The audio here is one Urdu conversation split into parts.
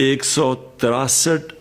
163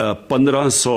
1500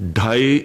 2.5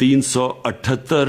378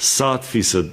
7%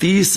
30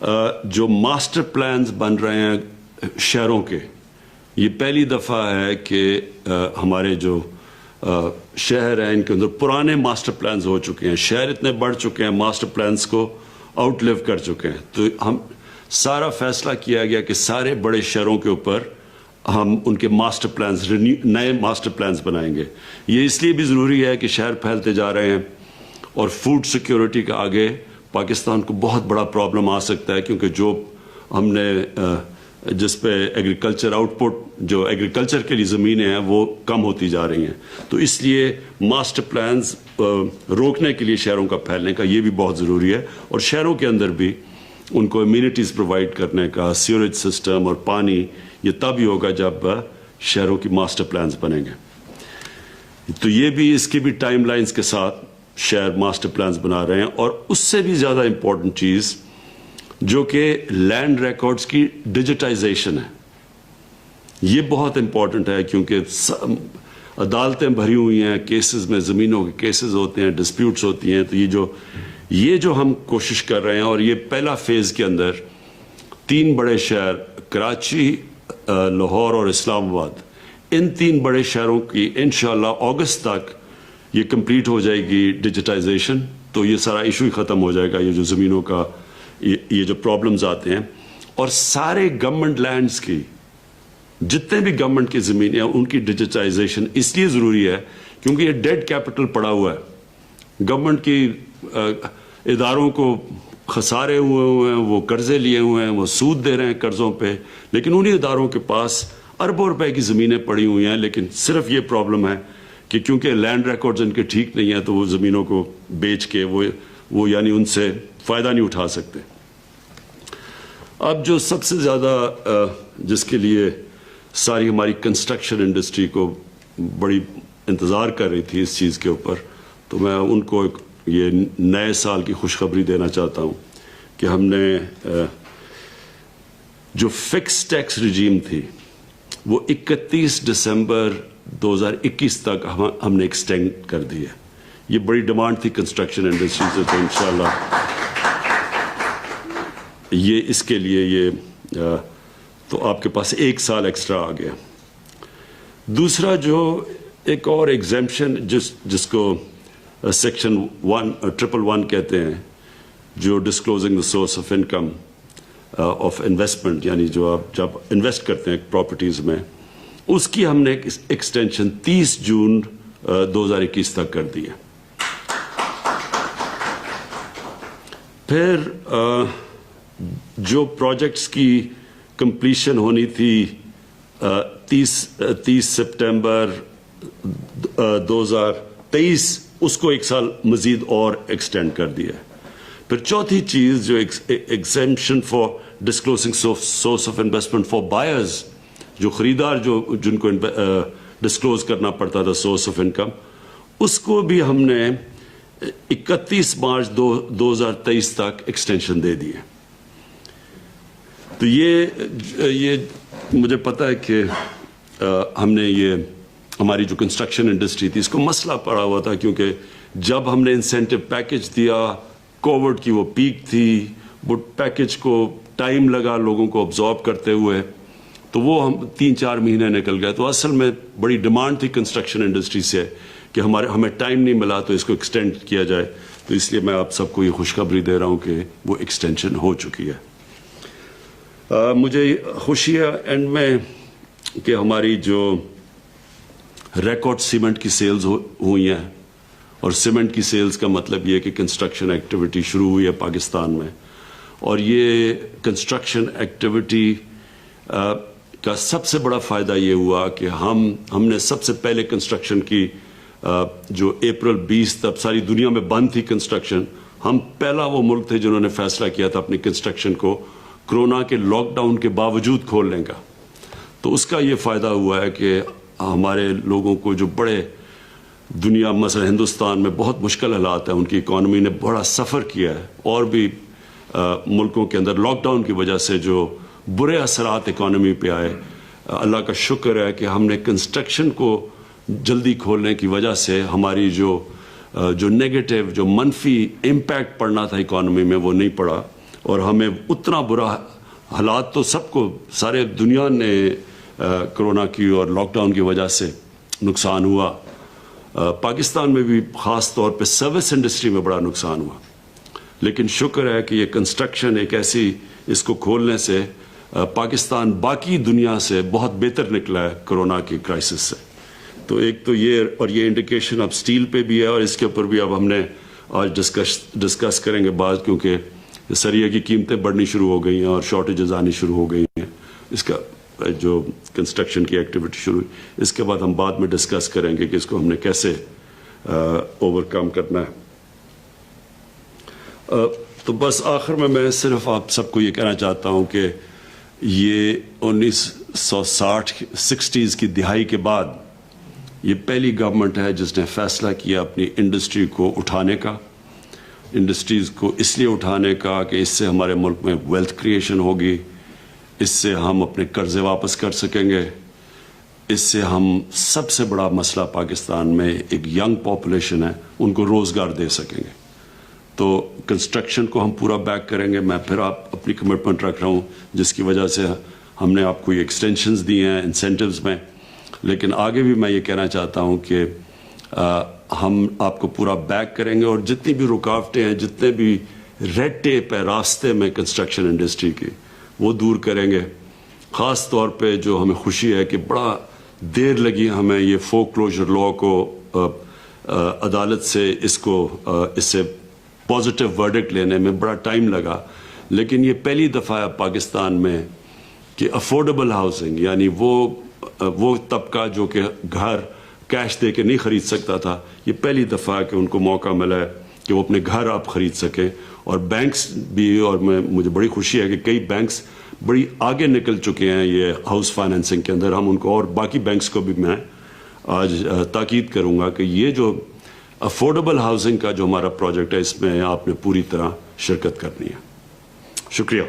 جو ماسٹر پلانز بن رہے ہیں شہروں کے, یہ پہلی دفعہ ہے کہ ہمارے جو شہر ہیں ان کے اندر پرانے ماسٹر پلانز ہو چکے ہیں. شہر اتنے بڑھ چکے ہیں, ماسٹر پلانز کو آؤٹ لیو کر چکے ہیں. تو ہم سارا فیصلہ کیا گیا کہ سارے بڑے شہروں کے اوپر ہم ان کے ماسٹر پلانز, نئے ماسٹر پلانز بنائیں گے. یہ اس لیے بھی ضروری ہے کہ شہر پھیلتے جا رہے ہیں اور فوڈ سیکیورٹی کا آگے پاکستان کو بہت بڑا پرابلم آ سکتا ہے, کیونکہ جو ہم نے جس پہ ایگریکلچر آؤٹ پٹ, جو ایگریکلچر کے لیے زمینیں ہیں وہ کم ہوتی جا رہی ہیں. تو اس لیے ماسٹر پلانز روکنے کے لیے شہروں کا پھیلنے کا یہ بھی بہت ضروری ہے, اور شہروں کے اندر بھی ان کو امیونٹیز پرووائڈ کرنے کا, سیوریج سسٹم اور پانی, یہ تب ہی ہوگا جب شہروں کی ماسٹر پلانز بنیں گے. تو یہ بھی, اس کی بھی ٹائم لائنز کے ساتھ شہر ماسٹر پلانز بنا رہے ہیں. اور اس سے بھی زیادہ امپورٹنٹ چیز جو کہ لینڈ ریکارڈز کی ڈیجیٹائزیشن ہے, یہ بہت امپورٹنٹ ہے, کیونکہ عدالتیں بھری ہوئی ہیں کیسز میں, زمینوں کے کیسز ہوتے ہیں, ڈسپیوٹس ہوتی ہیں. تو یہ جو ہم کوشش کر رہے ہیں, اور یہ پہلا فیز کے اندر 3 بڑے شہر کراچی, لاہور اور اسلام آباد, ان 3 بڑے شہروں کی انشاءاللہ اگست تک یہ کمپلیٹ ہو جائے گی ڈیجیٹائزیشن. تو یہ سارا ایشو ہی ختم ہو جائے گا, یہ جو زمینوں کا یہ جو پرابلمز آتے ہیں. اور سارے گورنمنٹ لینڈز کی, جتنے بھی گورنمنٹ کی زمینیں ہیں, ان کی ڈیجیٹائزیشن اس لیے ضروری ہے کیونکہ یہ ڈیڈ کیپٹل پڑا ہوا ہے. گورنمنٹ کی اداروں کو خسارے ہوئے ہیں, وہ قرضے لیے ہوئے ہیں, وہ سود دے رہے ہیں قرضوں پہ, لیکن انہی اداروں کے پاس اربوں روپے کی زمینیں پڑی ہوئی ہیں. لیکن صرف یہ پرابلم ہے کہ کیونکہ لینڈ ریکارڈز ان کے ٹھیک نہیں ہیں, تو وہ زمینوں کو بیچ کے وہ یعنی ان سے فائدہ نہیں اٹھا سکتے. اب جو سب سے زیادہ جس کے لیے ساری ہماری کنسٹرکشن انڈسٹری کو بڑی انتظار کر رہی تھی اس چیز کے اوپر, تو میں ان کو یہ نئے سال کی خوشخبری دینا چاہتا ہوں کہ ہم نے جو فکس ٹیکس رجیم تھی وہ 31 دسمبر 2021 تک ہم نے ایکسٹینڈ کر دی ہے. یہ بڑی ڈیمانڈ تھی کنسٹرکشن انڈسٹری سے, تو انشاءاللہ یہ اس کے لیے یہ تو آپ کے پاس 1 سال ایکسٹرا آ گیا. دوسرا جو ایک اور ایگزیمپشن جس کو سیکشن 111 کہتے ہیں, جو disclosing the source of income of investment, یعنی جو آپ جب انویسٹ کرتے ہیں پراپرٹیز میں, اس کی ہم نے ایکسٹینشن 30 جون 2021 تک کر دی ہے. پھر جو پروجیکٹس کی کمپلیشن ہونی تھی 30 سپٹمبر 2023, اس کو 1 سال مزید اور ایکسٹینڈ کر دیا ہے. پھر چوتھی چیز جو exemption for disclosing source of investment for buyers, جو خریدار جن کو ڈسکلوز کرنا پڑتا تھا سورس آف انکم, اس کو بھی ہم نے 31 مارچ 2023 تک ایکسٹینشن دے دی ہے. تو یہ مجھے پتا ہے کہ ہم نے یہ ہماری جو کنسٹرکشن انڈسٹری تھی اس کو مسئلہ پڑا ہوا تھا, کیونکہ جب ہم نے انسینٹو پیکج دیا, کووڈ کی وہ پیک تھی, وہ پیکج کو ٹائم لگا لوگوں کو ابزارب کرتے ہوئے, تو وہ ہم 3-4 مہینے نکل گئے. تو اصل میں بڑی ڈیمانڈ تھی کنسٹرکشن انڈسٹری سے کہ ہمیں ٹائم نہیں ملا, تو اس کو ایکسٹینڈ کیا جائے. تو اس لیے میں آپ سب کو یہ خوشخبری دے رہا ہوں کہ وہ ایکسٹینشن ہو چکی ہے. مجھے خوشی ہے اینڈ میں کہ ہماری جو ریکارڈ سیمنٹ کی سیلز ہوئی ہیں, اور سیمنٹ کی سیلز کا مطلب یہ ہے کہ کنسٹرکشن ایکٹیویٹی شروع ہوئی ہے پاکستان میں. اور یہ کنسٹرکشن ایکٹیویٹی کا سب سے بڑا فائدہ یہ ہوا کہ ہم نے سب سے پہلے کنسٹرکشن کی جو اپریل 20 تب ساری دنیا میں بند تھی کنسٹرکشن, ہم پہلا وہ ملک تھے جنہوں نے فیصلہ کیا تھا اپنی کنسٹرکشن کو کرونا کے لاک ڈاؤن کے باوجود کھولنے کا. تو اس کا یہ فائدہ ہوا ہے کہ ہمارے لوگوں کو جو بڑے دنیا مثلا ہندوستان میں بہت مشکل حالات ہیں, ان کی اکانومی نے بڑا سفر کیا ہے, اور بھی ملکوں کے اندر لاک ڈاؤن کی وجہ سے جو برے اثرات اکانومی پہ آئے, اللہ کا شکر ہے کہ ہم نے کنسٹرکشن کو جلدی کھولنے کی وجہ سے ہماری جو نیگیٹو جو منفی امپیکٹ پڑنا تھا اکانومی میں وہ نہیں پڑا. اور ہمیں اتنا برا حالات تو سب کو سارے دنیا نے کرونا کی اور لاک ڈاؤن کی وجہ سے نقصان ہوا. پاکستان میں بھی خاص طور پہ سروس انڈسٹری میں بڑا نقصان ہوا, لیکن شکر ہے کہ یہ کنسٹرکشن ایک ایسی, اس کو کھولنے سے پاکستان باقی دنیا سے بہت بہتر نکلا ہے کرونا کی کرائسس سے. تو ایک تو یہ, اور یہ انڈیکیشن اب سٹیل پہ بھی ہے, اور اس کے اوپر بھی اب ہم نے آج ڈسکس کریں گے بعد, کیونکہ سریے کی قیمتیں بڑھنی شروع ہو گئی ہیں اور شارٹیجز آنی شروع ہو گئی ہیں. اس کا جو کنسٹرکشن کی ایکٹیویٹی شروع ہوئی, اس کے بعد ہم بعد میں ڈسکس کریں گے کہ اس کو ہم نے کیسے اوور کم کرنا ہے. تو بس آخر میں صرف آپ سب کو یہ کہنا چاہتا ہوں کہ یہ 1960 کی دہائی کے بعد یہ پہلی گورنمنٹ ہے جس نے فیصلہ کیا اپنی انڈسٹری کو اٹھانے کا, انڈسٹریز کو اس لیے اٹھانے کا کہ اس سے ہمارے ملک میں ویلتھ کریشن ہوگی, اس سے ہم اپنے قرضے واپس کر سکیں گے, اس سے ہم سب سے بڑا مسئلہ پاکستان میں ایک ینگ پاپولیشن ہے, ان کو روزگار دے سکیں گے. تو کنسٹرکشن کو ہم پورا بیک کریں گے. میں پھر آپ اپنی کمٹمنٹ رکھ رہا ہوں جس کی وجہ سے ہم نے آپ کو یہ ایکسٹینشنز دی ہیں انسینٹیوز میں, لیکن آگے بھی میں یہ کہنا چاہتا ہوں کہ ہم آپ کو پورا بیک کریں گے, اور جتنی بھی رکاوٹیں ہیں, جتنے بھی ریڈ ٹیپ ہے راستے میں کنسٹرکشن انڈسٹری کی, وہ دور کریں گے. خاص طور پہ جو ہمیں خوشی ہے کہ بڑا دیر لگی ہمیں یہ فور کلوجر لاء کو عدالت سے اس سے پازیٹیو ورڈکٹ لینے میں بڑا ٹائم لگا, لیکن یہ پہلی دفعہ ہے پاکستان میں کہ افورڈیبل ہاؤسنگ, یعنی وہ طبقہ جو کہ گھر کیش دے کے نہیں خرید سکتا تھا, یہ پہلی دفعہ کہ ان کو موقع ملا ہے کہ وہ اپنے گھر آپ خرید سکیں. اور بینکس بھی, اور مجھے بڑی خوشی ہے کہ کئی بینکس بڑی آگے نکل چکے ہیں یہ ہاؤس فائنینسنگ کے اندر. ہم ان کو اور باقی بینکس کو بھی میں آج تاکید کروں گا کہ یہ جو افورڈیبل ہاؤسنگ کا جو ہمارا پروجیکٹ ہے, اس میں آپ نے پوری طرح شرکت کرنی ہے. شکریہ.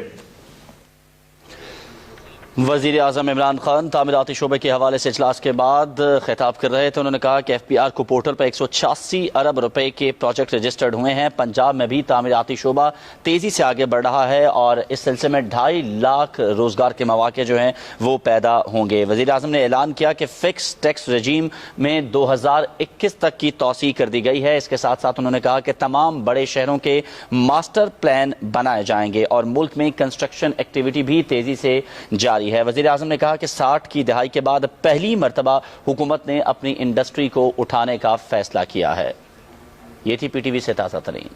وزیر اعظم عمران خان تعمیراتی شعبے کے حوالے سے اجلاس کے بعد خطاب کر رہے تھے. انہوں نے کہا کہ ایف پی آر کو پورٹل پر 186 ارب روپے کے پروجیکٹ رجسٹرڈ ہوئے ہیں. پنجاب میں بھی تعمیراتی شعبہ تیزی سے آگے بڑھ رہا ہے اور اس سلسلے میں 2.5 لاکھ روزگار کے مواقع جو ہیں وہ پیدا ہوں گے. وزیر اعظم نے اعلان کیا کہ فکس ٹیکس رجیم میں 2021 تک کی توسیع کر دی گئی ہے. اس کے ساتھ ساتھ انہوں نے کہا کہ تمام بڑے شہروں کے ماسٹر پلان بنائے جائیں گے اور ملک میں کنسٹرکشن ایکٹیویٹی بھی تیزی سے جاری ہے. وزیر اعظم نے کہا کہ 60 کی دہائی کے بعد پہلی مرتبہ حکومت نے اپنی انڈسٹری کو اٹھانے کا فیصلہ کیا ہے. یہ تھی پی ٹی وی سے تازہ ترین